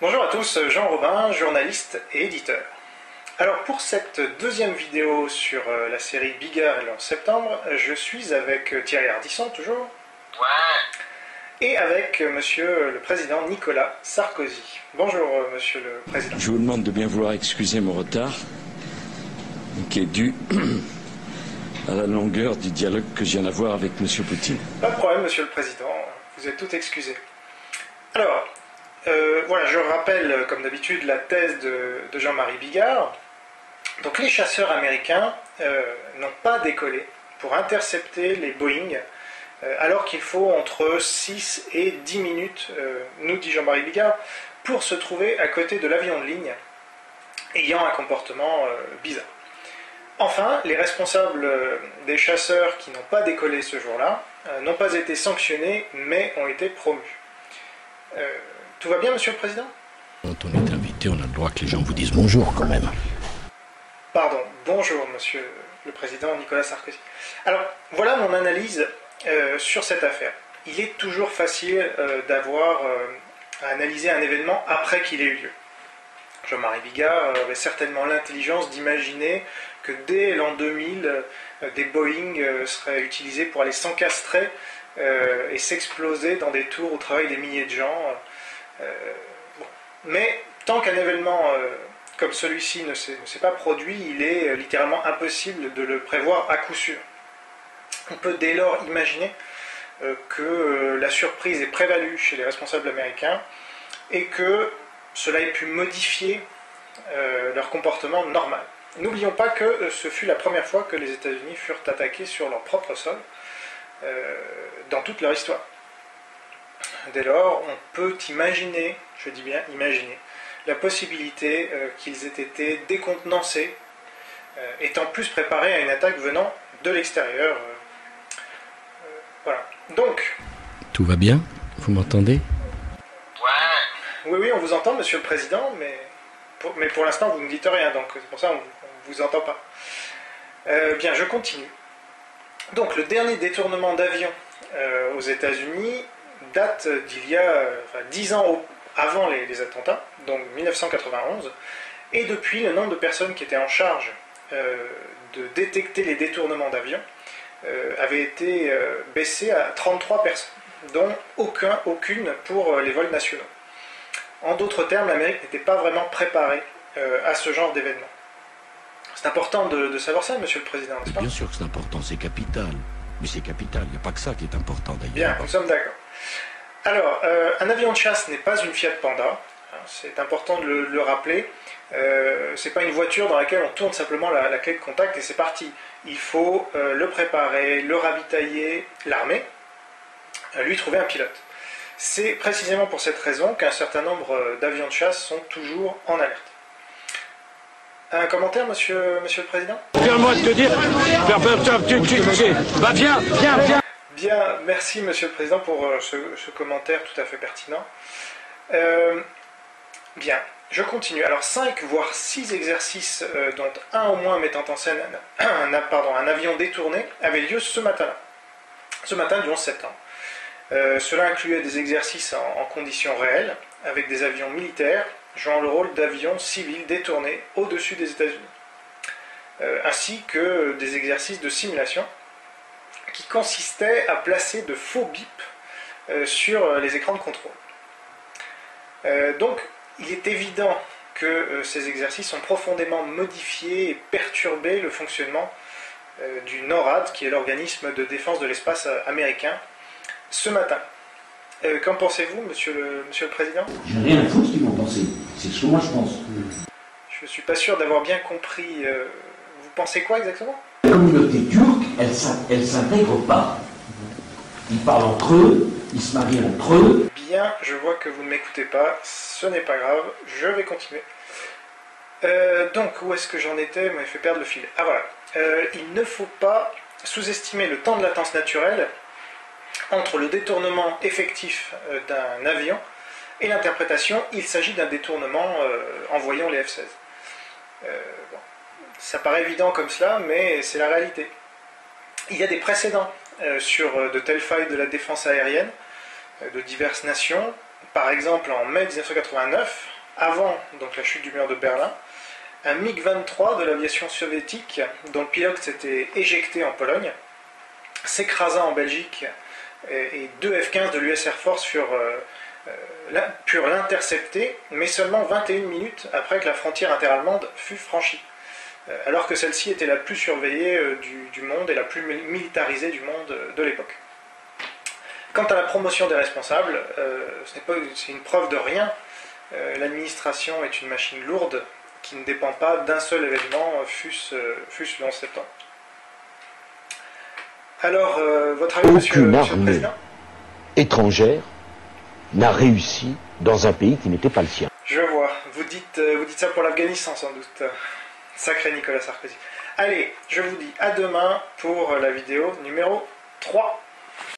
Bonjour à tous, Jean Robin, journaliste et éditeur. Alors pour cette deuxième vidéo sur la série Bigard et le 11 septembre, je suis avec Thierry Ardisson toujours. Ouais. Et avec monsieur le président Nicolas Sarkozy. Bonjour monsieur le président. Je vous demande de bien vouloir excuser mon retard, qui est dû à la longueur du dialogue que je viens d'avoir avec monsieur Poutine. Pas de problème monsieur le président, vous êtes tout excusé. Alors, voilà, je rappelle comme d'habitude la thèse de Jean-Marie Bigard. Donc les chasseurs américains n'ont pas décollé pour intercepter les Boeing alors qu'il faut entre 6 et 10 minutes, nous dit Jean-Marie Bigard, pour se trouver à côté de l'avion de ligne ayant un comportement bizarre. Enfin, les responsables des chasseurs qui n'ont pas décollé ce jour-là n'ont pas été sanctionnés mais ont été promus. Tout va bien, monsieur le président? Quand on est invité, on a le droit que les gens vous disent bonjour quand même. Pardon, bonjour, monsieur le président Nicolas Sarkozy. Alors, voilà mon analyse sur cette affaire. Il est toujours facile d'avoir à analyser un événement après qu'il ait eu lieu. Jean-Marie Bigard avait certainement l'intelligence d'imaginer que dès l'an 2000, des Boeing seraient utilisés pour aller s'encastrer et s'exploser dans des tours où travaillent des milliers de gens. Bon. Mais tant qu'un événement comme celui-ci ne s'est pas produit, il est littéralement impossible de le prévoir à coup sûr. On peut dès lors imaginer que la surprise est prévalue chez les responsables américains et que cela ait pu modifier leur comportement normal. N'oublions pas que ce fut la première fois que les États-Unis furent attaqués sur leur propre sol dans toute leur histoire. Dès lors, on peut imaginer, je dis bien imaginer, la possibilité qu'ils aient été décontenancés, étant plus préparés à une attaque venant de l'extérieur. Voilà. Donc... Tout va bien? Vous m'entendez? Ouais. Oui, on vous entend, monsieur le président, mais pour l'instant, vous ne dites rien, donc c'est pour ça qu'on ne vous entend pas. Bien, je continue. Donc, le dernier détournement d'avion aux États-Unis date d'il y a 10 ans avant les attentats, donc 1991, et depuis, le nombre de personnes qui étaient en charge de détecter les détournements d'avions avait été baissé à 33 personnes, dont aucune pour les vols nationaux. En d'autres termes, l'Amérique n'était pas vraiment préparée à ce genre d'événement. C'est important de savoir ça, monsieur le président, n'est-ce pas? Bien sûr que c'est important, c'est capital. Mais c'est capital, il n'y a pas que ça qui est important d'ailleurs. Bien, nous sommes d'accord. Alors, un avion de chasse n'est pas une Fiat Panda, c'est important de le rappeler. C'est pas une voiture dans laquelle on tourne simplement la clé de contact et c'est parti. Il faut le préparer, le ravitailler, l'armer, lui trouver un pilote. C'est précisément pour cette raison qu'un certain nombre d'avions de chasse sont toujours en alerte. Un commentaire, monsieur le président? Permets-moi de te dire, bah viens. Bien, merci monsieur le président pour ce commentaire tout à fait pertinent. Bien, je continue. Alors 5 voire 6 exercices, dont un au moins mettant en scène un avion détourné, avaient lieu ce matin-là. Ce matin du 11 septembre. Cela incluait des exercices en conditions réelles, avec des avions militaires jouant le rôle d'avions civils détournés au-dessus des États-Unis, ainsi que des exercices de simulation qui consistaient à placer de faux bips sur les écrans de contrôle. Donc, il est évident que ces exercices ont profondément modifié et perturbé le fonctionnement du NORAD, qui est l'organisme de défense de l'espace américain, ce matin. Qu'en pensez-vous, monsieur le président? Je n'ai rien à foutre ce qu'ils vont penser. C'est ce que moi je pense. Je ne suis pas sûr d'avoir bien compris. Vous pensez quoi exactement? La communauté turque, elle ne s'intègre pas. Ils parlent entre eux, ils se marient entre eux. Bien, je vois que vous ne m'écoutez pas. Ce n'est pas grave, je vais continuer. Donc, où est-ce que j'en étais? Vous m'avez fait perdre le fil. Ah voilà. Il ne faut pas sous-estimer le temps de latence naturelle entre le détournement effectif d'un avion et l'interprétation. Il s'agit d'un détournement en voyant les F-16. Bon, ça paraît évident comme cela, mais c'est la réalité. Il y a des précédents sur de telles failles de la défense aérienne de diverses nations, par exemple en mai 1989, avant donc la chute du mur de Berlin, un MiG-23 de l'aviation soviétique, dont le pilote s'était éjecté en Pologne, s'écrasa en Belgique et 2 F-15 de l'US Air Force purent l'intercepter, mais seulement 21 minutes après que la frontière interallemande fut franchie, alors que celle-ci était la plus surveillée du monde et la plus militarisée du monde de l'époque. Quant à la promotion des responsables, c'est une preuve de rien. L'administration est une machine lourde qui ne dépend pas d'un seul événement, fût-ce le 11 septembre. Alors, votre avis, monsieur le Président ? Étrangère n'a réussi dans un pays qui n'était pas le sien. Je vois. Vous dites ça pour l'Afghanistan, sans doute. Sacré Nicolas Sarkozy. Allez, je vous dis à demain pour la vidéo numéro 3.